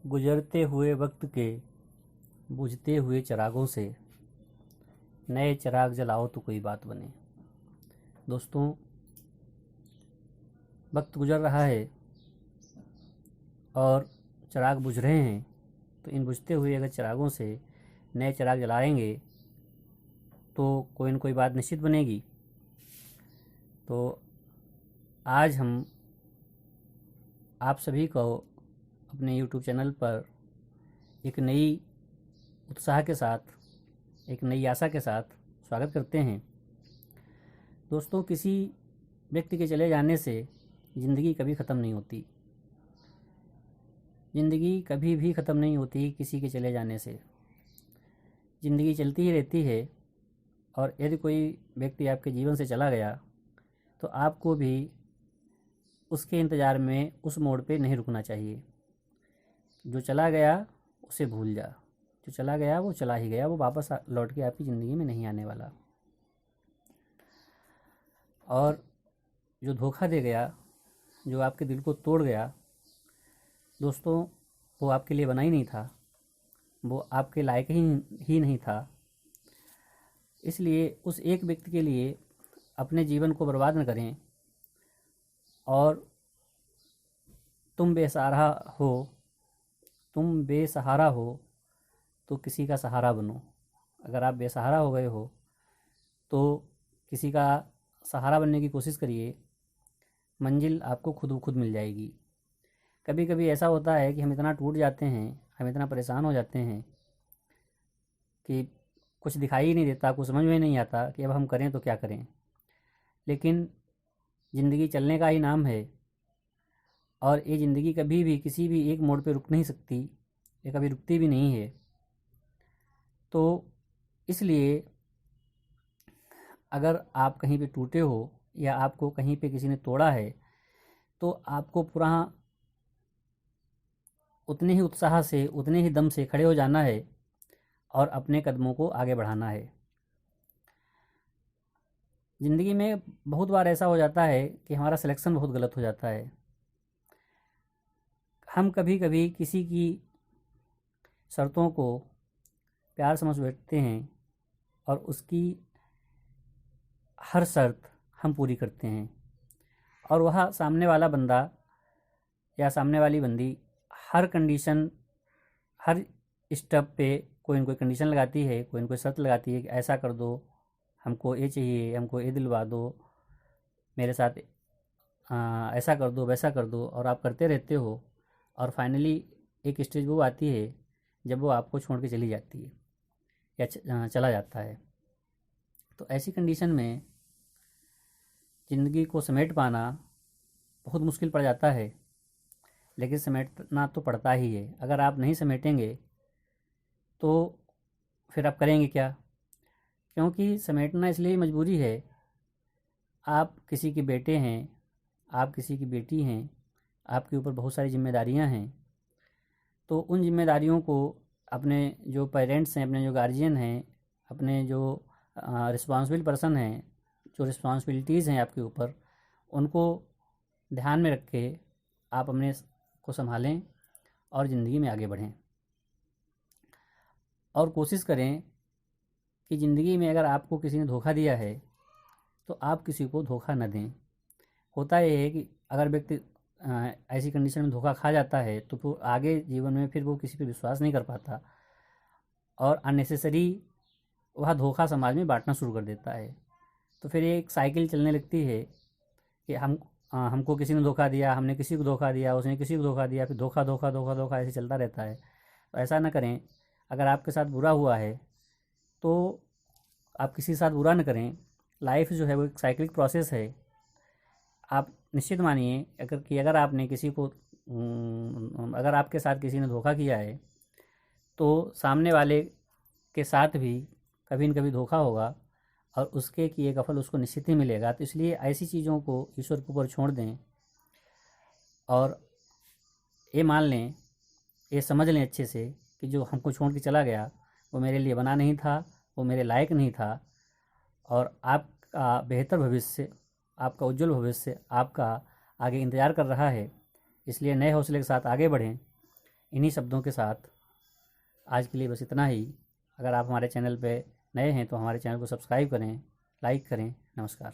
गुजरते हुए वक्त के बुझते हुए चिरागों से नए चिराग जलाओ तो कोई बात बने। दोस्तों, वक्त गुजर रहा है और चिराग बुझ रहे हैं, तो इन बुझते हुए अगर चिरागों से नए चिराग जलाएंगे तो कोई न कोई बात निश्चित बनेगी। तो आज हम आप सभी को अपने YouTube चैनल पर एक नई उत्साह के साथ, एक नई आशा के साथ स्वागत करते हैं। दोस्तों, किसी व्यक्ति के चले जाने से ज़िंदगी कभी ख़त्म नहीं होती। ज़िंदगी कभी भी ख़त्म नहीं होती किसी के चले जाने से। ज़िंदगी चलती ही रहती है और यदि कोई व्यक्ति आपके जीवन से चला गया तो आपको भी उसके इंतज़ार में उस मोड़ पे नहीं रुकना चाहिए। जो चला गया उसे भूल जा। जो चला गया वो चला ही गया, वो वापस लौट के आपकी ज़िंदगी में नहीं आने वाला। और जो धोखा दे गया, जो आपके दिल को तोड़ गया, दोस्तों, वो आपके लिए बना ही नहीं था, वो आपके लायक ही नहीं था। इसलिए उस एक व्यक्ति के लिए अपने जीवन को बर्बाद न करें। और तुम बेसहारा हो तो किसी का सहारा बनो। अगर आप बेसहारा हो गए हो तो किसी का सहारा बनने की कोशिश करिए, मंजिल आपको खुद ब खुद मिल जाएगी। कभी कभी ऐसा होता है कि हम इतना टूट जाते हैं, हम इतना परेशान हो जाते हैं कि कुछ दिखाई ही नहीं देता, कुछ समझ में नहीं आता कि अब हम करें तो क्या करें। लेकिन ज़िंदगी चलने का ही नाम है और ये ज़िंदगी कभी भी किसी भी एक मोड़ पे रुक नहीं सकती, ये कभी रुकती भी नहीं है। तो इसलिए अगर आप कहीं पे टूटे हो या आपको कहीं पे किसी ने तोड़ा है तो आपको पूरा उतने ही उत्साह से, उतने ही दम से खड़े हो जाना है और अपने कदमों को आगे बढ़ाना है। ज़िंदगी में बहुत बार ऐसा हो जाता है कि हमारा सिलेक्शन बहुत गलत हो जाता है। हम कभी कभी किसी की शर्तों को प्यार समझ बैठते हैं और उसकी हर शर्त हम पूरी करते हैं, और वह सामने वाला बंदा या सामने वाली बंदी हर कंडीशन, हर स्टेप पे कोई न कोई कंडीशन लगाती है, कोई न कोई शर्त लगाती है कि ऐसा कर दो, हमको ये चाहिए, हमको ये दिलवा दो, मेरे साथ ऐसा कर दो, वैसा कर दो। और आप करते रहते हो और फाइनली एक स्टेज वो आती है जब वो आपको छोड़ के चली जाती है या चला जाता है। तो ऐसी कंडीशन में ज़िंदगी को समेट पाना बहुत मुश्किल पड़ जाता है, लेकिन समेटना तो पड़ता ही है। अगर आप नहीं समेटेंगे तो फिर आप करेंगे क्या? क्योंकि समेटना इसलिए मजबूरी है, आप किसी के बेटे हैं, आप किसी की बेटी हैं, आपके ऊपर बहुत सारी जिम्मेदारियां हैं। तो उन जिम्मेदारियों को अपने जो पेरेंट्स हैं, अपने जो गार्जियन हैं, अपने जो रिस्पॉन्सिबल पर्सन हैं, जो रिस्पॉन्सिबिलिटीज़ हैं आपके ऊपर, उनको ध्यान में रख के आप अपने को संभालें और ज़िंदगी में आगे बढ़ें। और कोशिश करें कि ज़िंदगी में अगर आपको किसी ने धोखा दिया है तो आप किसी को धोखा न दें। होता यह है कि अगर व्यक्ति ऐसी कंडीशन में धोखा खा जाता है तो वो आगे जीवन में फिर वो किसी पर विश्वास नहीं कर पाता और अननेसेसरी वह धोखा समाज में बांटना शुरू कर देता है। तो फिर एक साइकिल चलने लगती है कि हमको किसी ने धोखा दिया, हमने किसी को धोखा दिया, उसने किसी को धोखा दिया, फिर धोखा धोखा धोखा धोखा ऐसे चलता रहता है। तो ऐसा ना करें। अगर आपके साथ बुरा हुआ है तो आप किसी के साथ बुरा न करें। लाइफ जो है वो एक साइक्लिक प्रोसेस है। आप निश्चित मानिए अगर आपने किसी को अगर आपके साथ किसी ने धोखा किया है तो सामने वाले के साथ भी कभी न कभी धोखा होगा और उसके किए का फल उसको निश्चित ही मिलेगा। तो इसलिए ऐसी चीज़ों को ईश्वर के ऊपर छोड़ दें और ये मान लें, ये समझ लें अच्छे से कि जो हमको छोड़ के चला गया वो मेरे लिए बना नहीं था, वो मेरे लायक नहीं था। और आपका बेहतर भविष्य, आपका उज्जवल भविष्य आपका आगे इंतज़ार कर रहा है। इसलिए नए हौसले के साथ आगे बढ़ें। इन्हीं शब्दों के साथ आज के लिए बस इतना ही। अगर आप हमारे चैनल पे नए हैं तो हमारे चैनल को सब्सक्राइब करें, लाइक करें। नमस्कार।